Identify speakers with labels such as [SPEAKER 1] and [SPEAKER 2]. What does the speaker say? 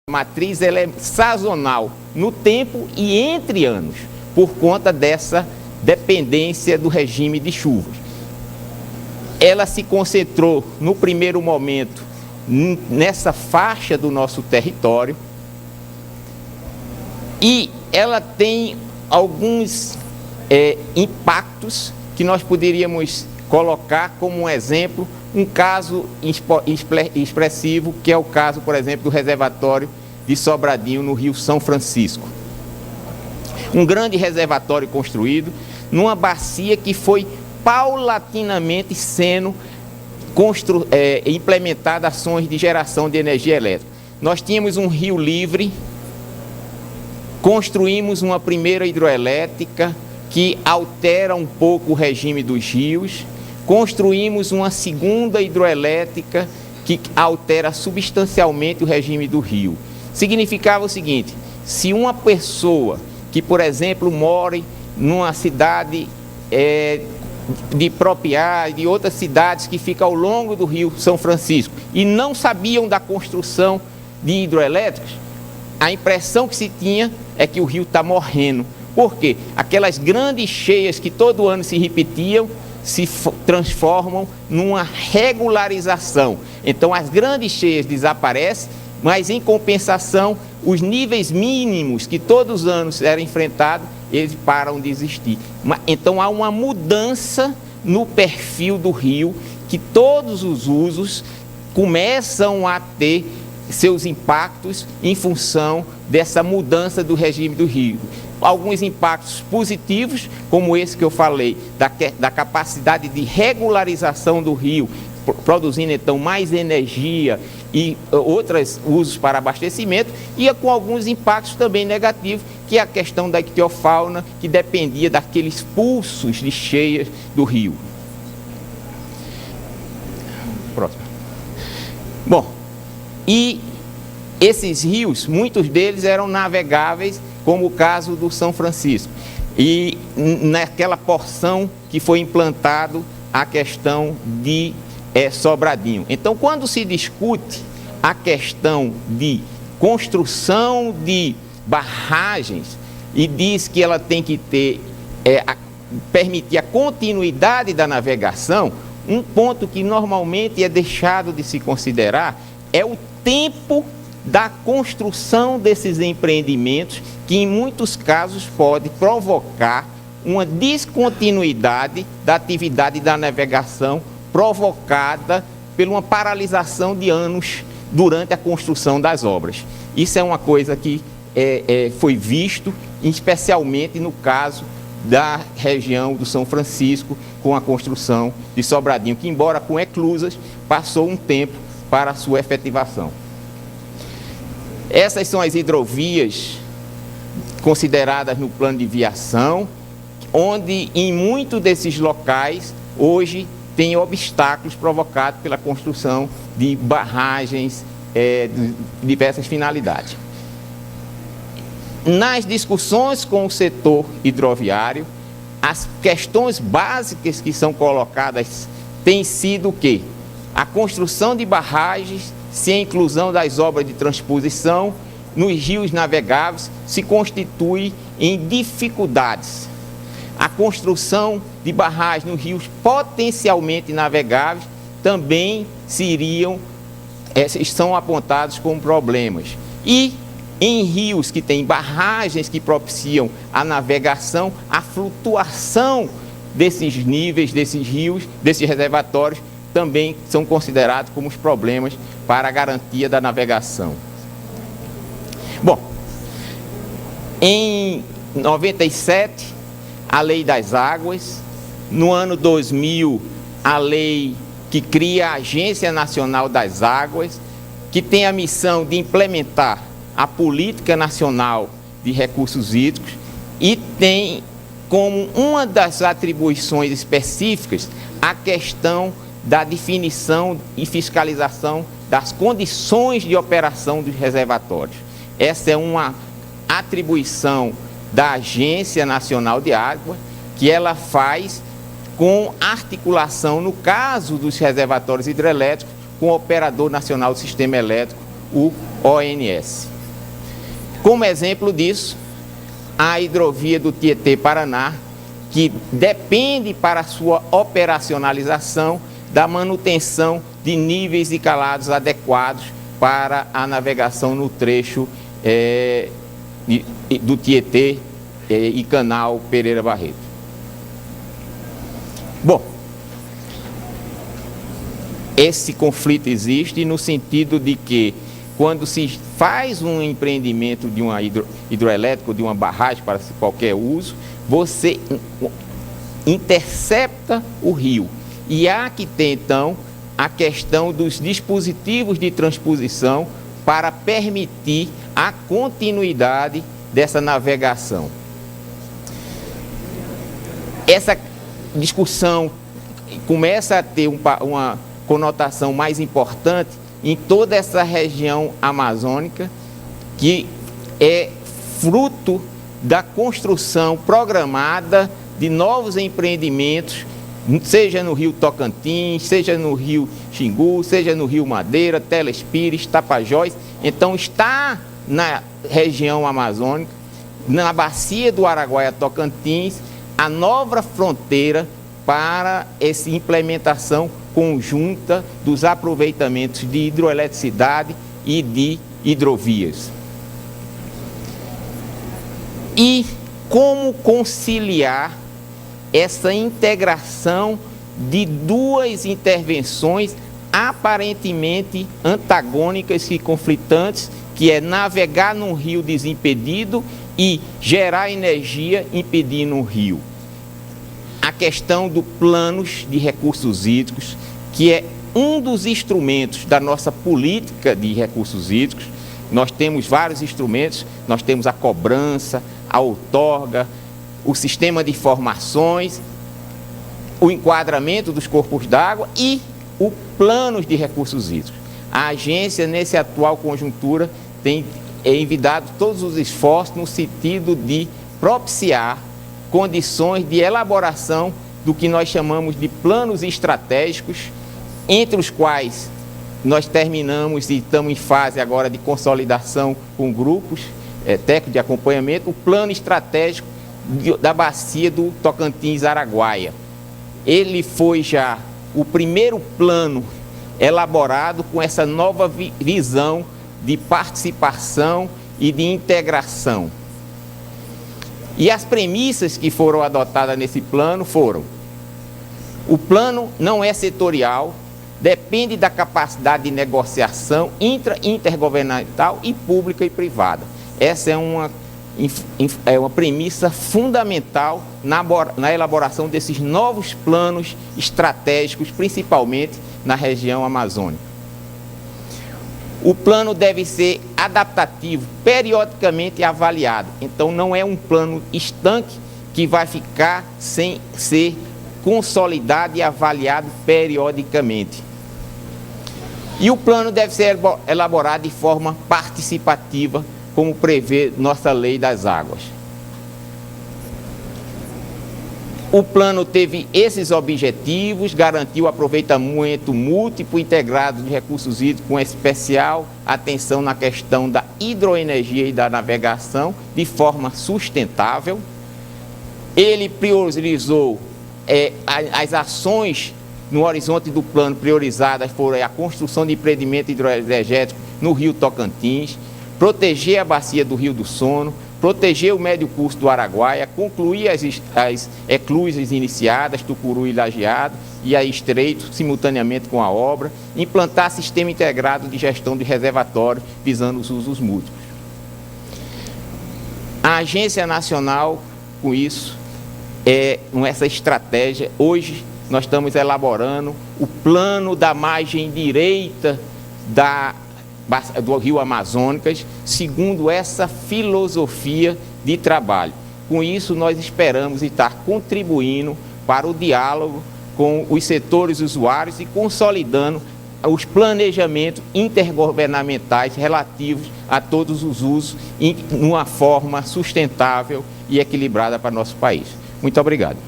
[SPEAKER 1] A matriz ela é sazonal no tempo e entre anos, por conta dessa dependência do regime de chuvas. Ela se concentrou no primeiro momento nessa faixa do nosso território e ela tem alguns impactos que nós poderíamos colocar como um exemplo, um caso expressivo, que é o caso, por exemplo, do reservatório de Sobradinho, no Rio São Francisco. Um grande reservatório construído numa bacia que foi paulatinamente sendo implementada ações de geração de energia elétrica. Nós tínhamos um rio livre, construímos uma primeira hidroelétrica que altera um pouco o regime dos rios, construímos uma segunda hidroelétrica que altera substancialmente o regime do rio. Significava o seguinte: se uma pessoa que, por exemplo, mora numa cidade de Propriá, de outras cidades que ficam ao longo do Rio São Francisco, e não sabiam da construção de hidroelétricas, a impressão que se tinha é que o rio está morrendo. Por quê? Aquelas grandes cheias que todo ano se repetiam, se transformam numa regularização. Então as grandes cheias desaparecem, mas em compensação, os níveis mínimos que todos os anos eram enfrentados, eles param de existir. Então há uma mudança no perfil do rio, que todos os usos começam a ter seus impactos em função dessa mudança do regime do rio. Alguns impactos positivos, como esse que eu falei, da capacidade de regularização do rio, produzindo então mais energia e outros usos para abastecimento, e com alguns impactos também negativos, que é a questão da ictiofauna, que dependia daqueles pulsos de cheias do rio. Próximo. Bom, e esses rios, muitos deles eram navegáveis, como o caso do São Francisco. E naquela porção que foi implantado a questão de Sobradinho. Então, quando se discute a questão de construção de barragens e diz que ela tem que ter, permitir a continuidade da navegação, um ponto que normalmente é deixado de se considerar é o tempo da construção desses empreendimentos, que em muitos casos pode provocar uma descontinuidade da atividade da navegação, provocada por uma paralisação de anos durante a construção das obras. Isso é uma coisa que foi visto, especialmente no caso da região do São Francisco, com a construção de Sobradinho, que, embora com eclusas, passou um tempo para a sua efetivação. Essas são as hidrovias consideradas no plano de viação, onde em muitos desses locais hoje tem obstáculos provocados pela construção de barragens de diversas finalidades. Nas discussões com o setor hidroviário, as questões básicas que são colocadas têm sido o quê? A construção de barragens, sem a inclusão das obras de transposição nos rios navegáveis, se constitui em dificuldades. A construção de barragens nos rios potencialmente navegáveis também são apontados como problemas. E em rios que têm barragens que propiciam a navegação, a flutuação desses níveis, desses rios, desses reservatórios, também são considerados como os problemas para a garantia da navegação. Bom, em 97, a Lei das Águas, no ano 2000, a lei que cria a Agência Nacional das Águas, que tem a missão de implementar a Política Nacional de Recursos Hídricos e tem como uma das atribuições específicas a questão da definição e fiscalização das condições de operação dos reservatórios. Essa é uma atribuição da Agência Nacional de Água, que ela faz com articulação, no caso dos reservatórios hidrelétricos, com o Operador Nacional do Sistema Elétrico, o ONS. Como exemplo disso, a hidrovia do Tietê-Paraná, que depende para sua operacionalização da manutenção de níveis e calados adequados para a navegação no trecho do Tietê e canal Pereira Barreto. Bom, esse conflito existe no sentido de que quando se faz um empreendimento de uma hidroelétrica, de uma barragem para qualquer uso, você intercepta o rio. E há que ter, então, a questão dos dispositivos de transposição para permitir a continuidade dessa navegação. Essa discussão começa a ter uma conotação mais importante em toda essa região amazônica, que é fruto da construção programada de novos empreendimentos, seja no rio Tocantins, seja no rio Xingu, seja no rio Madeira, Telespires, Tapajós. Então está na região amazônica, na bacia do Araguaia-Tocantins, a nova fronteira para essa implementação conjunta dos aproveitamentos de hidroeletricidade e de hidrovias. E como conciliar essa integração de duas intervenções aparentemente antagônicas e conflitantes, que é navegar num rio desimpedido e gerar energia impedindo o rio. A questão do planos de recursos hídricos, que é um dos instrumentos da nossa política de recursos hídricos. Nós temos vários instrumentos, nós temos a cobrança, a outorga, o sistema de informações, o enquadramento dos corpos d'água e o plano de recursos hídricos. A agência, nessa atual conjuntura, tem envidado todos os esforços no sentido de propiciar condições de elaboração do que nós chamamos de planos estratégicos, entre os quais nós terminamos e estamos em fase agora de consolidação com grupos técnicos de acompanhamento, o plano estratégico da bacia do Tocantins-Araguaia. Ele foi já o primeiro plano elaborado com essa nova visão de participação e de integração. E as premissas que foram adotadas nesse plano foram: o plano não é setorial, depende da capacidade de negociação intergovernamental e pública e privada. Essa é uma premissa fundamental na elaboração desses novos planos estratégicos, principalmente na região amazônica. O plano deve ser adaptativo, periodicamente avaliado. Então não é um plano estanque que vai ficar sem ser consolidado e avaliado periodicamente. E o plano deve ser elaborado de forma participativa, como prevê nossa Lei das Águas. O plano teve esses objetivos, garantiu o aproveitamento múltiplo integrado de recursos hídricos, com especial atenção na questão da hidroenergia e da navegação de forma sustentável. Ele priorizou as ações no horizonte do plano priorizadas foram a construção de empreendimento hidroenergético no rio Tocantins, proteger a bacia do Rio do Sono, proteger o médio curso do Araguaia, concluir as eclusas iniciadas, Tucuru e Lajeado, e a Estreito, simultaneamente com a obra, implantar sistema integrado de gestão de reservatório, visando os usos múltiplos. A Agência Nacional, com isso, com essa estratégia, hoje nós estamos elaborando o plano da margem direita do Rio Amazônicas, segundo essa filosofia de trabalho. Com isso, nós esperamos estar contribuindo para o diálogo com os setores usuários e consolidando os planejamentos intergovernamentais relativos a todos os usos em uma forma sustentável e equilibrada para nosso país. Muito obrigado.